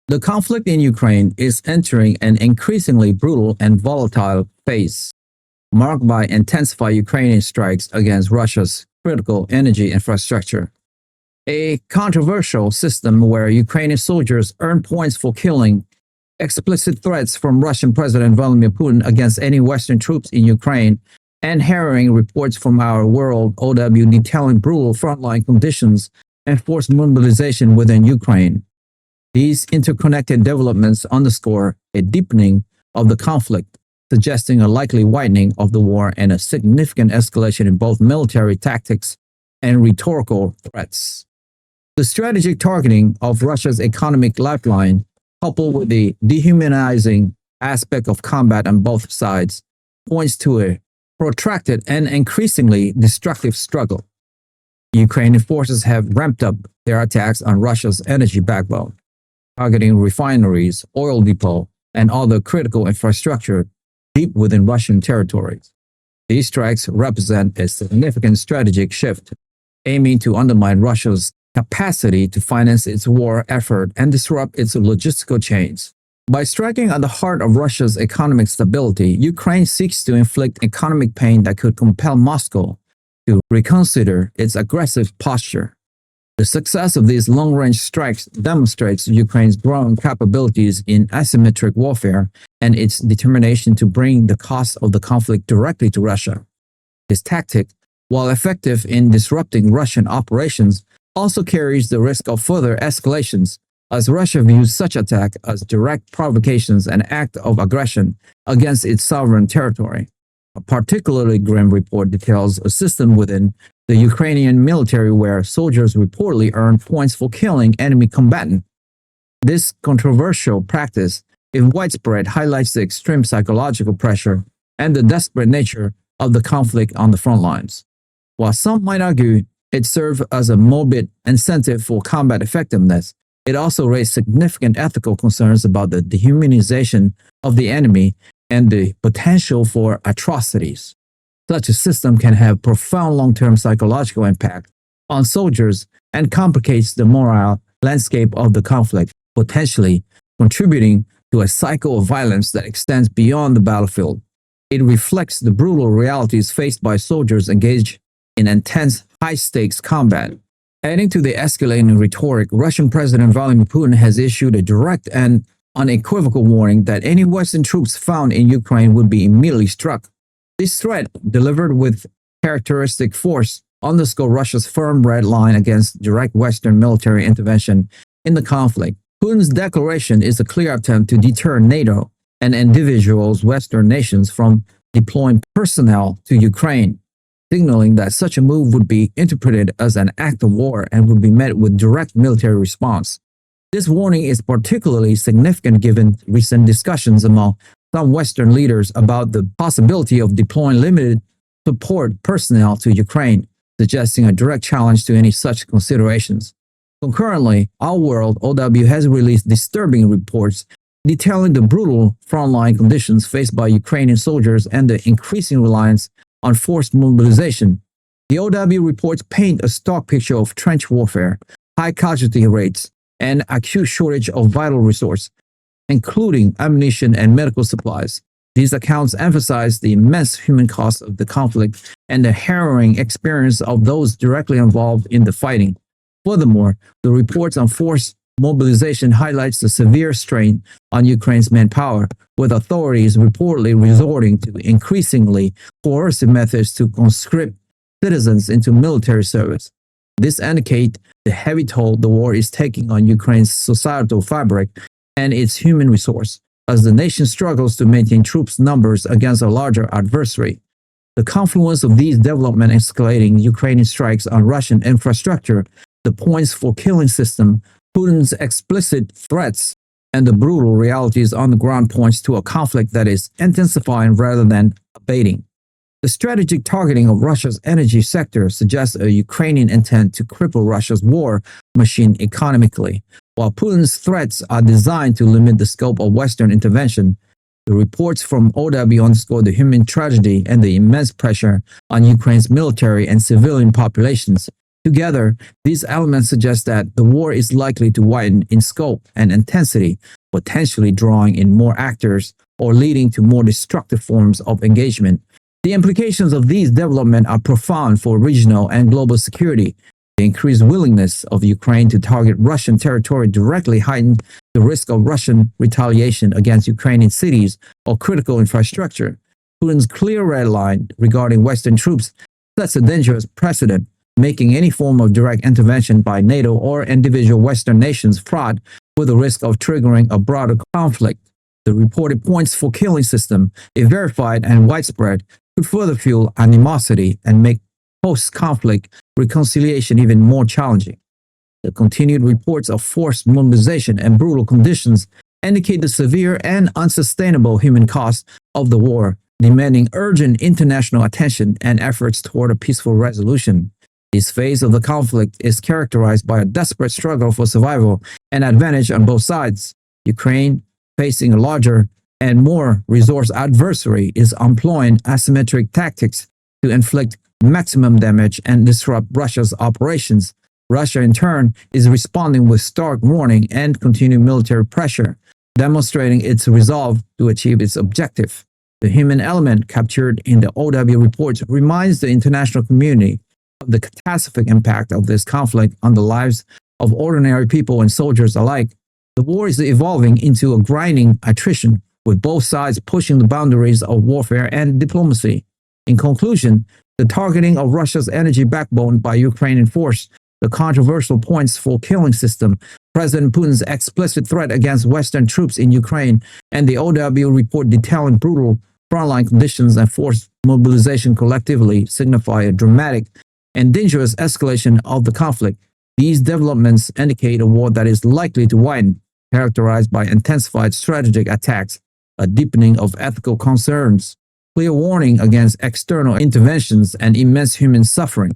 The conflict in Ukraine is entering an increasingly brutal and volatile phase, marked by intensified Ukrainian strikes against Russia's critical energy infrastructure. A controversial system where Ukrainian soldiers earn points for killing, explicit threats from Russian President Vladimir Putin against any Western troops in Ukraine, and harrowing reports from our world OW detailing brutal frontline conditions and forced mobilization within Ukraine. These interconnected developments underscore a deepening of the conflict, suggesting a likely widening of the war and a significant escalation in both military tactics and rhetorical threats. The strategic targeting of Russia's economic lifeline, coupled with the dehumanizing aspect of combat on both sides, points to a protracted and increasingly destructive struggle. Ukrainian forces have ramped up their attacks on Russia's energy backbone, targeting refineries, oil depots, and other critical infrastructure deep within Russian territories. These strikes represent a significant strategic shift, aiming to undermine Russia's capacity to finance its war effort and disrupt its logistical chains. By striking at the heart of Russia's economic stability, Ukraine seeks to inflict economic pain that could compel Moscow to reconsider its aggressive posture. The success of these long-range strikes demonstrates Ukraine's growing capabilities in asymmetric warfare and its determination to bring the cost of the conflict directly to Russia. This tactic, while effective in disrupting Russian operations, also carries the risk of further escalations, as Russia views such attack as direct provocations and act of aggression against its sovereign territory. A particularly grim report details a system within the Ukrainian military where soldiers reportedly earn points for killing enemy combatants. This controversial practice, if widespread, highlights the extreme psychological pressure and the desperate nature of the conflict on the front lines. While some might argue it served as a morbid incentive for combat effectiveness, it also raised significant ethical concerns about the dehumanization of the enemy and the potential for atrocities. Such a system can have profound long-term psychological impact on soldiers and complicates the moral landscape of the conflict, potentially contributing to a cycle of violence that extends beyond the battlefield. It reflects the brutal realities faced by soldiers engaged in intense, high-stakes combat. Adding to the escalating rhetoric, Russian President Vladimir Putin has issued a direct and unequivocal warning that any Western troops found in Ukraine would be immediately struck. This threat, delivered with characteristic force, underscores Russia's firm red line against direct Western military intervention in the conflict. Putin's declaration is a clear attempt to deter Nato and individual Western nations from deploying personnel to Ukraine, signaling that such a move would be interpreted as an act of war and would be met with direct military response. This warning is particularly significant given recent discussions among some Western leaders about the possibility of deploying limited support personnel to Ukraine, suggesting a direct challenge to any such considerations. Concurrently, Our World OW has released disturbing reports detailing the brutal frontline conditions faced by Ukrainian soldiers and the increasing reliance on forced mobilization. The OW reports paint a stark picture of trench warfare, high casualty rates, and acute shortage of vital resources, including ammunition and medical supplies. These accounts emphasize the immense human cost of the conflict and the harrowing experience of those directly involved in the fighting. Furthermore, the reports on forced mobilization highlights the severe strain on Ukraine's manpower, with authorities reportedly resorting to increasingly coercive methods to conscript citizens into military service. This indicates the heavy toll the war is taking on Ukraine's societal fabric and its human resource, as the nation struggles to maintain troops' numbers against a larger adversary. The confluence of these developments escalating Ukrainian strikes on Russian infrastructure, the points for killing system, Putin's explicit threats, and the brutal realities on the ground points to a conflict that is intensifying rather than abating. The strategic targeting of Russia's energy sector suggests a Ukrainian intent to cripple Russia's war machine economically. While Putin's threats are designed to limit the scope of Western intervention, the reports from OW underscore the human tragedy and the immense pressure on Ukraine's military and civilian populations. Together, these elements suggest that the war is likely to widen in scope and intensity, potentially drawing in more actors or leading to more destructive forms of engagement. The implications of these developments are profound for regional and global security. The increased willingness of Ukraine to target Russian territory directly heightens the risk of Russian retaliation against Ukrainian cities or critical infrastructure. Putin's clear red line regarding Western troops sets a dangerous precedent, making any form of direct intervention by NATO or individual Western nations fraught with the risk of triggering a broader conflict. The reported points for killing system, if verified and widespread, could further fuel animosity and make post-conflict reconciliation even more challenging. The continued reports of forced mobilization and brutal conditions indicate the severe and unsustainable human cost of the war, demanding urgent international attention and efforts toward a peaceful resolution. This phase of the conflict is characterized by a desperate struggle for survival and advantage on both sides. Ukraine, facing a larger and more resource adversary, is employing asymmetric tactics to inflict maximum damage and disrupt Russia's operations. Russia, in turn, is responding with stark warning and continued military pressure, demonstrating its resolve to achieve its objective. The human element captured in the OW reports reminds the international community of the catastrophic impact of this conflict on the lives of ordinary people and soldiers alike. The war is evolving into a grinding attrition, with both sides pushing the boundaries of warfare and diplomacy. In conclusion, the targeting of Russia's energy backbone by Ukrainian force, the controversial points for killing system, President Putin's explicit threat against Western troops in Ukraine, and the OW report detailing brutal frontline conditions and forced mobilization collectively signify a dramatic and dangerous escalation of the conflict. These developments indicate a war that is likely to widen, characterized by intensified strategic attacks, a deepening of ethical concerns, clear warning against external interventions, and immense human suffering.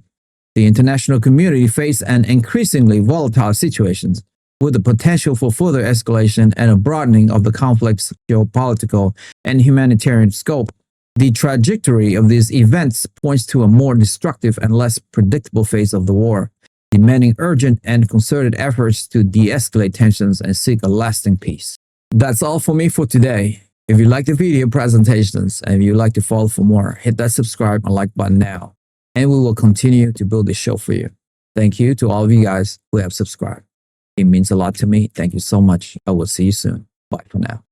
The international community faces an increasingly volatile situation, with the potential for further escalation and a broadening of the conflict's geopolitical and humanitarian scope. The trajectory of these events points to a more destructive and less predictable phase of the war, demanding urgent and concerted efforts to de-escalate tensions and seek a lasting peace. That's all for me for today. If you like the video presentations and if you'd like to follow for more, hit that subscribe and like button now, and we will continue to build this show for you. Thank you to all of you guys who have subscribed. It means a lot to me. Thank you so much. I will see you soon. Bye for now.